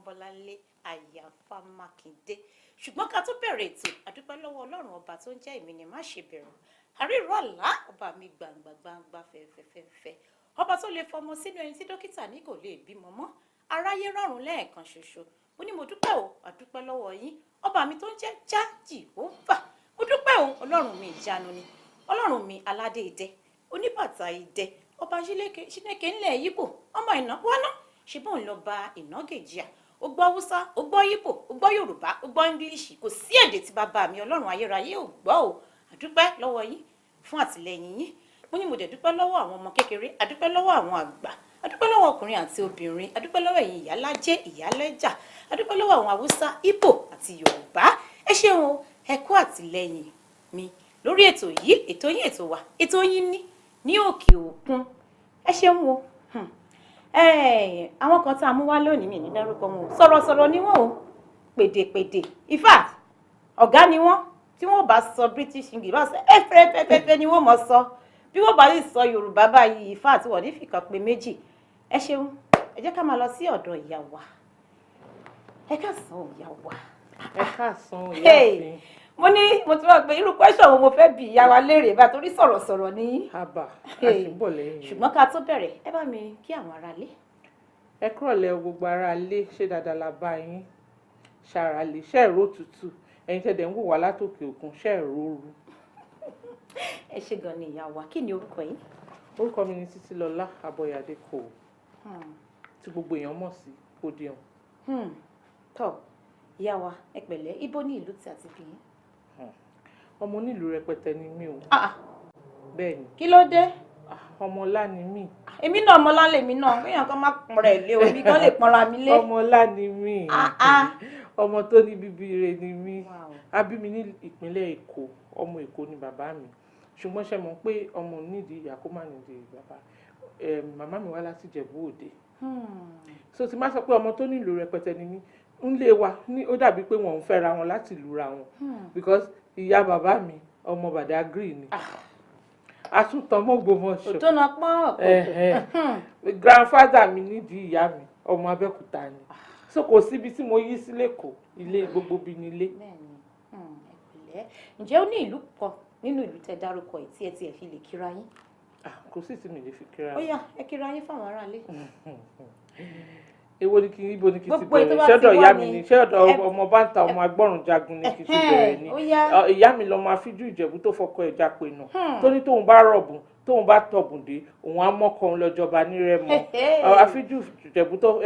Bọ́láńlé Àyàfà Mákindé. Ṣùgbọ́n ká tó bẹ̀rẹ̀ ètò àdúpẹ́ lọ́wọ́ Ọlọ́run ọba tó ń jẹ́ èmi ni má ṣe bẹ̀rù. Àríró àlá ọba mi gbàǹgbà fẹ́fẹ́fẹ́fẹ́. Ọba tó lè fọmọ sínú ẹni tí dókítà ní kò lè bímọ mọ́. Aráyé rọrùn lẹ́ẹ̀kan ṣoṣo. Mo ní mo dúpẹ́ o, àdúpẹ́ lọ́wọ́ yín. Ọba mi tó ń jẹ́ Jájìhófà. Mo dúpẹ́ o, Ọlọ́run mi ìjánu ni. Ọlọ́run mi aládé idẹ, oníbàtà idẹ, ọba Chineke ńlẹ̀ Yíbò, ọmọ ìná wọná. Ṣé bóun lọ ba ìnágèjì à? Ó gbọ́ Hausa, ó gbọ́ Yíbò, ó gbọ́ Yorùbá, ó gbọ́ English. Kò sí èdè tí bàbá mi Ọlọ́run ayérayé ò gbọ́ o. Àdúpẹ́ lọ́wọ́ yín fún àtìlẹ́yìn yín. Mo ní mo dẹ̀ dúpẹ́ lọ́wọ́ àwọn ọmọ kékeré, àdúpẹ́ lọ́wọ́ àwọn àgbà, àdúpẹ́ lọ́wọ́ ọkùnrin àti obìnrin, àdúpẹ́ lọ́wọ́ ẹ̀yin ìyálájé, ìyálẹ́jà, àdúpẹ́ lọ́wọ́ àwọn Hausa, Ìgbò àti Yorùbá. Ẹ ṣeun o, ẹ kú àtìlẹ́yìn mi lórí ètò yìí, ètò yín ètò wa, ètò yín ní òkè òkun. Ẹ ṣeun o. Àwọn kan tá a mú wá lónìí mi ní dárúkọ wọn. Sọ̀rọ̀sọ̀rọ̀ ni wọ́n o. Pèdèpèdè. In fact, ọ̀gá ni wọ́n. Tí wọ́n bá sọ British English bá sọ fẹ́fẹ́fẹ́fẹ́ ni wọ́n mọ̀ sọ. Bí wọ́n bá sì sọ Yorùbá báyìí, in fact wọ́n ní fìkan pé méjì. Ẹ ṣeun. Ẹ jẹ́ ká máa lọ sí ọ̀dọ̀ ìyá wa. Ẹ káàsán ìyá wa. Ẹ káàsán ìyá mi. Mo ti wá pé irú question wo mo fẹ́ bi ìyá wa léèrè bá torí sọ̀rọ̀sọ̀rọ̀ ní. Àbà àṣìbọ̀ lẹ́yìn. Ṣùgbọ́n ká tó bẹ̀rẹ̀, ẹ bá mi kí àwọn ará lé. Ẹ kúrọ̀lẹ́ gbogbo ará lé, ṣé dáadáa la bá yín? Ṣàrà lè ṣe ẹ̀rọ òtútù. Ẹ̀yin tẹ̀dẹ̀ ń wò wá látòkè òkun, ṣe ẹ̀rọ ooru. Ẹ ṣé gan ni ìyá wa. Kí ni orúkọ yín? Orúkọ mi ni Títílọlá Abọ́yàdé Kò. Tí gbogbo èèyàn mọ̀ sí Podium. Tọ́ ìyá wa, ẹ pẹ̀lẹ́, ibo ní ìlú tí a ti bí yín? Ọmọ onílùú rẹpẹtẹ ni mí o. Bẹ́ẹ̀ ni. Kí ló dé? Ọmọlá ni mí. Èmi náà ọmọlá lèmi náà, kéèyàn kan má pọn rẹ̀ lé o, èmi kan lè pọnra mi lé. Ọmọlá ni mí. Ọmọ tó ní bíbí ire ni mí. A bí mi ní ìpínlẹ̀ Èkó, ọmọ Èkó ni bàbá mi. Ṣùgbọ́n ṣe mọ̀ pé ọmọ nídìí ìyá kó má nídìí bàbá. Màmá mi wá láti Ìjẹ̀bú Òde. So tí má sọ pé ọmọ tó nílùú rẹpẹtẹ ni mí, ń lé wa ní ó dàbí pé wọn ò fẹ́ra wọn láti lura wọn. Because ìyá bàbá mi ọmọ Badagry ni. Àtúntàn mọ́gbọ́mọṣọ. Òtó náà pọ́n ọ̀pọ̀. Grandfather mi nídìí ìyá mi ọmọ Abẹ́òkúta ni. So kò síbi tí mo yí sí l'Ékòó, ilé gbogbo bí nílé. Bẹ́ẹ̀ni, ẹ̀pẹ̀lẹ́. Ǹjẹ́ ó ní ìlú kan nínú ìlú tẹ́ dárúkọ yìí tí ẹ ti ẹ̀ fi lè kíra yín? Kò sí tí mi lè fi kíra. Ó yá, ẹ kíra yín fáwọn aráalé. Èwo ni kí ibo ni kí ti bẹ̀rẹ̀? Ṣọ́dọ̀ ìyá mi ni, ṣọ́dọ̀ ọmọ báńtà ọmọ agbọ́rùn jagun ni kí ti bẹ̀rẹ̀ ni. Ìyá mi lọmọ afíjú Ìjẹ̀bú tó fọkọ ẹja pè nù. Tó ní tóun bá rọ̀bùn, tóun bá tọ̀bùn dé, òun á mọ́kọ òun lọ́jọba ní Rẹ́mọ. Afíjú Ìjẹ̀bú tó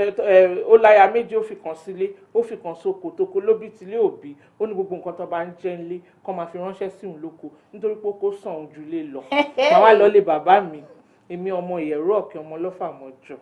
ó láya méjì, ó fi kan sílé, ó fi kan sóko, tóko ló bí tilé òbí. Ó ní gbogbo nǹkan tó bá ń jẹ ńlé kó máa fi ránṣẹ́ sí òun lóko nítorí pé kó sàn òun jù lé lọ. Màá wá lọ lé bàbá mi, èmi ọmọ Ìyẹ̀rú Ọ̀kẹ́ ọmọ Ọlọ́fà mọ́jọ.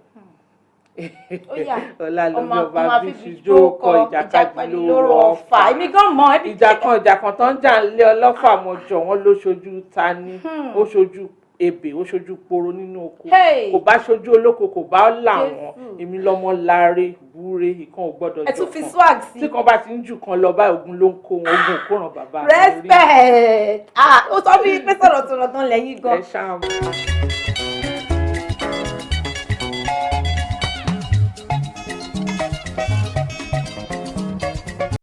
Ọlá lórí ọba bí ṣùjó kọ ìjàkadì lóró Ọ̀fà. Èmi gan mọ̀ ìjà kan tó ń jà ń lé Ọlọ́fà mọ́jọ wọn ló ṣojú tani, ó ṣojú ebè, ó ṣojú poro nínú oko, kò bá ṣojú olóko, kò bá là wọn. Èmi lọmọ láre búre, ìkan ò gbọ́dọ̀ jọ kan. Ẹ tún fi swag sí. Tí kan bá ti ń jù kan lọ bá ogun ló ń kó wọn, ogun kó ràn bàbá. Respect. Ó sọ fún yín pé sọ̀rọ̀ tán lẹ́yìn gan. Ẹ ṣáà.